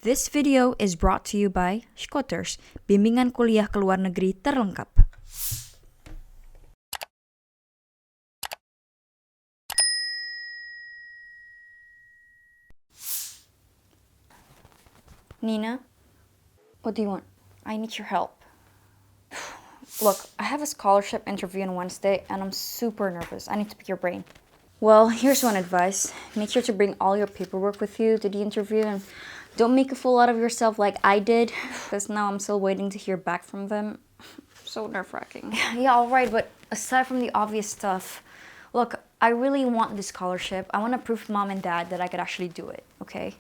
This video is brought to you by SCHOTERS, Bimbingan Kuliah ke Luar Negeri terlengkap. Nina, what do you want? I need your help. Look, I have a scholarship interview on Wednesday and I'm super nervous. I need to pick your brain. Well, here's one advice. Make sure to bring all your paperwork with you to the interview and don't make a fool out of yourself like I did, because now I'm still waiting to hear back from them. So nerve-wracking. Yeah, alright, but aside from the obvious stuff, look, I really want this scholarship. I want to prove to mom and dad that I could actually do it, okay?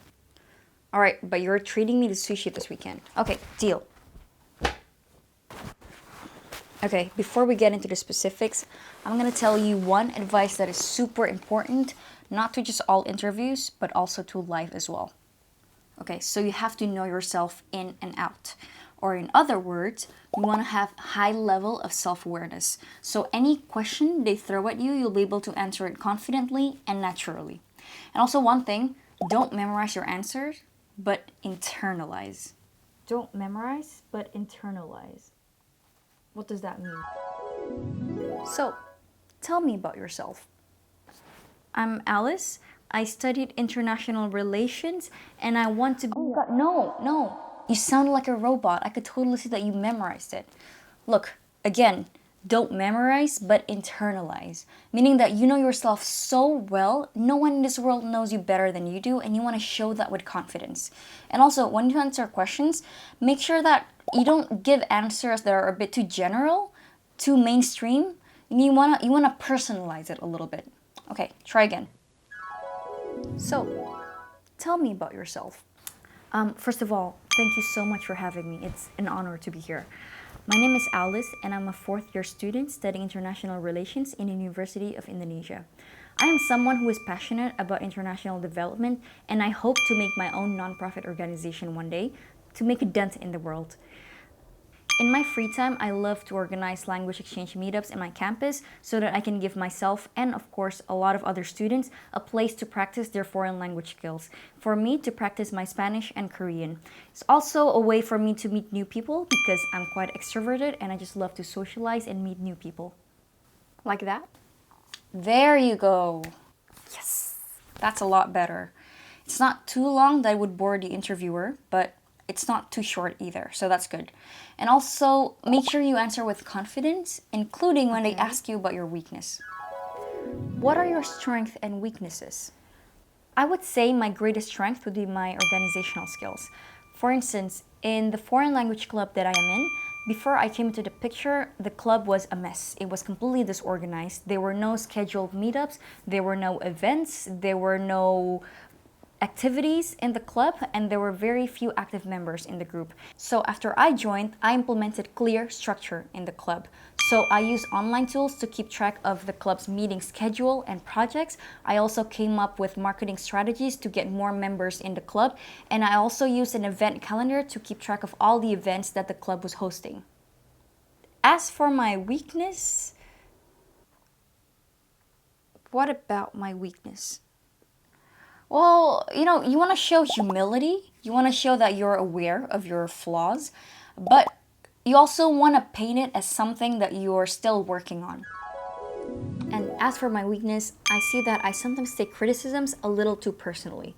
Alright, but you're treating me to sushi this weekend. Okay, deal. Okay, before we get into the specifics, I'm gonna tell you one advice that is super important, not to just all interviews, but also to life as well. Okay, so you have to know yourself in and out. Or in other words, you want to have high level of self-awareness. So any question they throw at you, you'll be able to answer it confidently and naturally. And also one thing, don't memorize your answers, but internalize. Don't memorize, but internalize. What does that mean? So, tell me about yourself. I'm Alice. I studied international relations and I want to be... Oh God, no. You sound like a robot. I could totally see that you memorized it. Look, again, don't memorize, but internalize. Meaning that you know yourself so well, no one in this world knows you better than you do, and you want to show that with confidence. And also, when you answer questions, make sure that you don't give answers that are a bit too general, too mainstream. You wanna personalize it a little bit. Okay, try again. So, tell me about yourself. First of all, thank you so much for having me. It's an honor to be here. My name is Alice and I'm a fourth-year student studying international relations in the University of Indonesia. I am someone who is passionate about international development and I hope to make my own nonprofit organization one day to make a dent in the world. In my free time, I love to organize language exchange meetups in my campus so that I can give myself and, of course, a lot of other students a place to practice their foreign language skills. For me, to practice my Spanish and Korean. It's also a way for me to meet new people because I'm quite extroverted and I just love to socialize and meet new people. Like that? There you go. Yes, that's a lot better. It's not too long that would bore the interviewer, but it's not too short either, so that's good. And also, make sure you answer with confidence, including when they ask you about your weakness. What are your strengths and weaknesses? I would say my greatest strength would be my organizational skills. For instance, in the foreign language club that I am in, before I came into the picture, the club was a mess. It was completely disorganized. There were no scheduled meetups, there were no events, there were no activities in the club, and there were very few active members in the group. So after I joined, I implemented clear structure in the club. So I use online tools to keep track of the club's meeting schedule and projects. I also came up with marketing strategies to get more members in the club, and I also used an event calendar to keep track of all the events that the club was hosting. As for my weakness, what about my weakness? Well, you want to show humility. You want to show that you're aware of your flaws, but you also want to paint it as something that you're still working on. And as for my weakness, I see that I sometimes take criticisms a little too personally.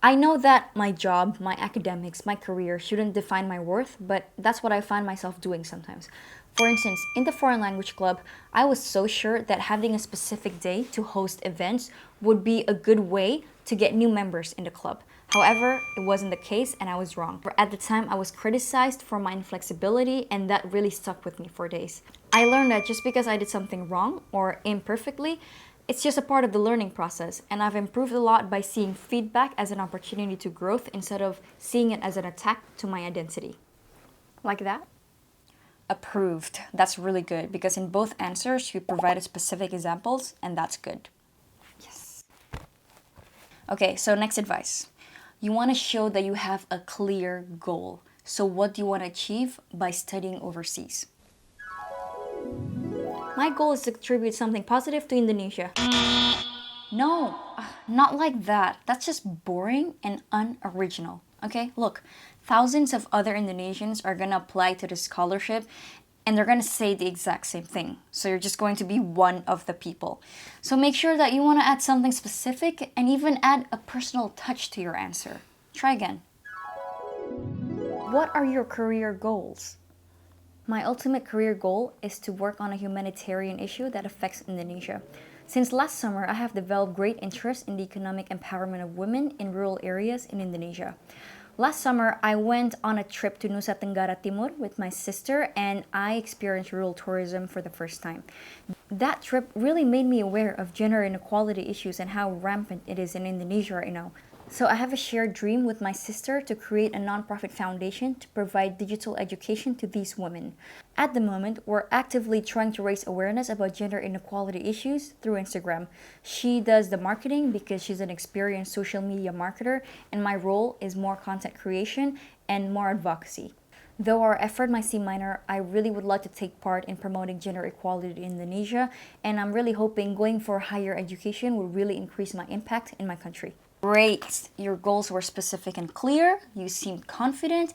I know that my job, my academics, my career shouldn't define my worth, but that's what I find myself doing sometimes. For instance, in the foreign language club, I was so sure that having a specific day to host events would be a good way to get new members in the club. However, it wasn't the case and I was wrong. At the time, I was criticized for my inflexibility and that really stuck with me for days. I learned that just because I did something wrong or imperfectly, it's just a part of the learning process, and I've improved a lot by seeing feedback as an opportunity to growth instead of seeing it as an attack to my identity. Like that? Approved. That's really good because in both answers you provided specific examples and that's good. Yes. Okay, so next advice. You want to show that you have a clear goal. So what do you want to achieve by studying overseas? My goal is to contribute something positive to Indonesia. No, not like that. That's just boring and unoriginal. Okay, look, thousands of other Indonesians are gonna apply to this scholarship and they're gonna say the exact same thing. So you're just going to be one of the people. So make sure that you wanna add something specific and even add a personal touch to your answer. Try again. What are your career goals? My ultimate career goal is to work on a humanitarian issue that affects Indonesia. Since last summer, I have developed great interest in the economic empowerment of women in rural areas in Indonesia. Last summer, I went on a trip to Nusa Tenggara Timur with my sister and I experienced rural tourism for the first time. That trip really made me aware of gender inequality issues and how rampant it is in Indonesia right now. So I have a shared dream with my sister to create a nonprofit foundation to provide digital education to these women. At the moment, we're actively trying to raise awareness about gender inequality issues through Instagram. She does the marketing because she's an experienced social media marketer, and my role is more content creation and more advocacy. Though our effort might seem minor, I really would like to take part in promoting gender equality in Indonesia, and I'm really hoping going for higher education will really increase my impact in my country. Great! Your goals were specific and clear, you seemed confident,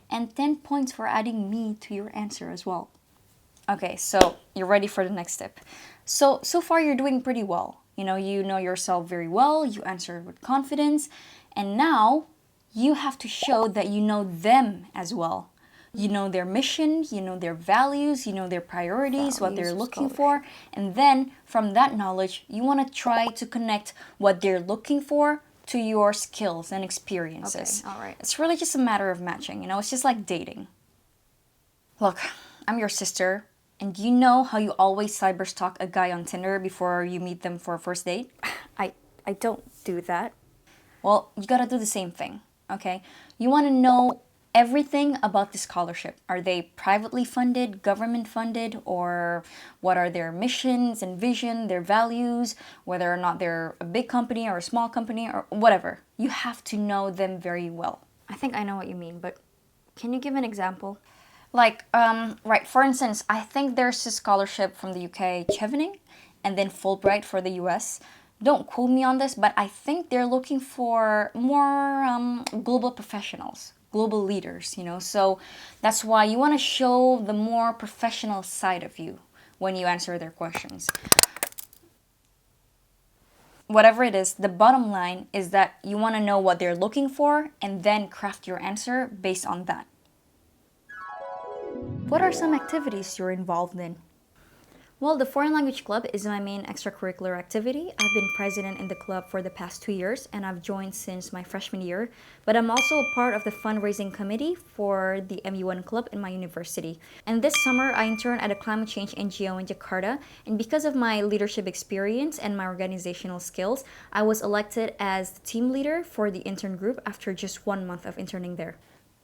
and 10 points for adding me to your answer as well. Okay, so you're ready for the next step. So far you're doing pretty well. You know yourself very well, you answered with confidence, and now you have to show that you know them as well. You know their mission, you know their values, you know their priorities, what they're looking for. And then from that knowledge, you want to try to connect what they're looking for to your skills and experiences. Okay, all right. It's really just a matter of matching, it's just like dating. Look, I'm your sister, and you know how you always cyberstalk a guy on Tinder before you meet them for a first date? I don't do that. Well, you gotta do the same thing, okay? You want to know everything about the scholarship. Are they privately funded, government funded, or what are their missions and vision, their values, whether or not they're a big company or a small company or whatever. You have to know them very well. I think I know what you mean, but can you give an example? Like, right, for instance, I think there's a scholarship from the UK, Chevening, and then Fulbright for the US. Don't quote me on this, but I think they're looking for more global professionals. Global leaders, so that's why you want to show the more professional side of you when you answer their questions. Whatever it is, the bottom line is that you want to know what they're looking for and then craft your answer based on that. What are some activities you're involved in? Well, the Foreign Language Club is my main extracurricular activity. I've been president in the club for the past 2 years and I've joined since my freshman year. But I'm also a part of the fundraising committee for the MUN club in my university. And this summer, I interned at a climate change NGO in Jakarta. And because of my leadership experience and my organizational skills, I was elected as the team leader for the intern group after just 1 month of interning there.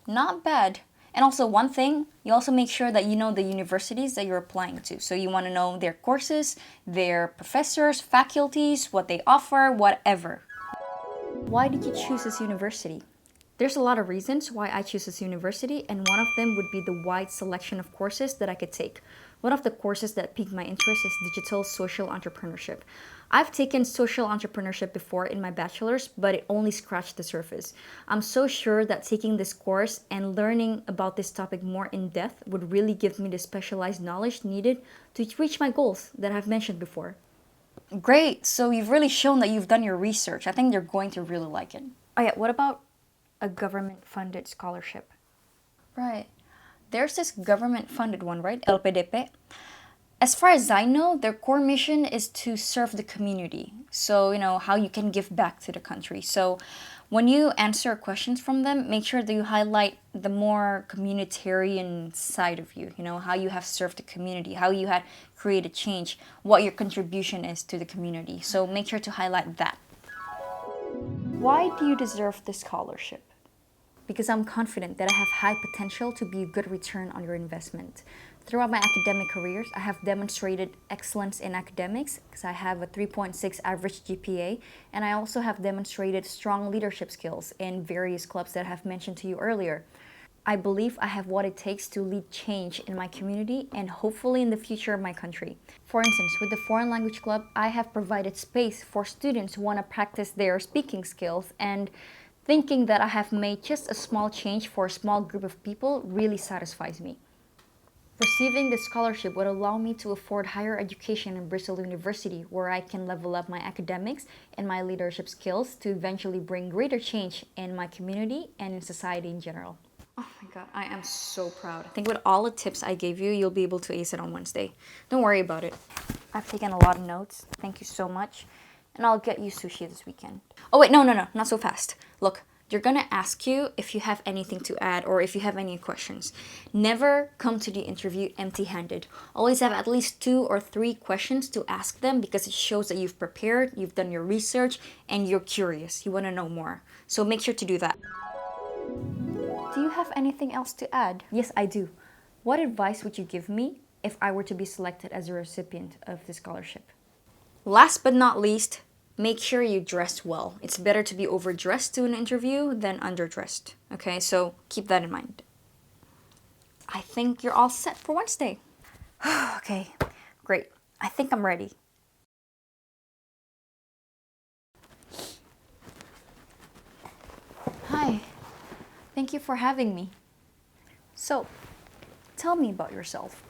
Not bad. And also one thing, you also make sure that you know the universities that you're applying to. So you want to know their courses, their professors, faculties, what they offer, whatever. Why did you choose this university? There's a lot of reasons why I choose this university, and one of them would be the wide selection of courses that I could take. One of the courses that piqued my interest is digital social entrepreneurship. I've taken social entrepreneurship before in my bachelor's, but it only scratched the surface. I'm so sure that taking this course and learning about this topic more in depth would really give me the specialized knowledge needed to reach my goals that I've mentioned before. Great, so you've really shown that you've done your research. I think they're going to really like it. Oh yeah, what about a government-funded scholarship? Right. There's this government-funded one, right? LPDP. As far as I know, their core mission is to serve the community. So, how you can give back to the country. So, when you answer questions from them, make sure that you highlight the more communitarian side of you. How you have served the community, how you had created change, what your contribution is to the community. So, make sure to highlight that. Why do you deserve this scholarship? Because I'm confident that I have high potential to be a good return on your investment. Throughout my academic careers, I have demonstrated excellence in academics because I have a 3.6 average GPA, and I also have demonstrated strong leadership skills in various clubs that I have mentioned to you earlier. I believe I have what it takes to lead change in my community and hopefully in the future of my country. For instance, with the Foreign Language Club, I have provided space for students who want to practice their speaking skills, and Thinking that I have made just a small change for a small group of people really satisfies me. Receiving this scholarship would allow me to afford higher education in Bristol University, where I can level up my academics and my leadership skills to eventually bring greater change in my community and in society in general. Oh my god, I am so proud. I think with all the tips I gave you, you'll be able to ace it on Wednesday. Don't worry about it. I've taken a lot of notes. Thank you so much. And I'll get you sushi this weekend. Oh wait, no, not so fast. Look, they're gonna ask you if you have anything to add or if you have any questions. Never come to the interview empty-handed. Always have at least 2 or 3 questions to ask them because it shows that you've prepared, you've done your research, and you're curious. You wanna know more. So make sure to do that. Do you have anything else to add? Yes, I do. What advice would you give me if I were to be selected as a recipient of the scholarship? Last but not least, make sure you dress well. It's better to be overdressed to an interview than underdressed. Okay, so keep that in mind. I think you're all set for Wednesday. Okay, great. I think I'm ready. Hi. Thank you for having me. So, tell me about yourself.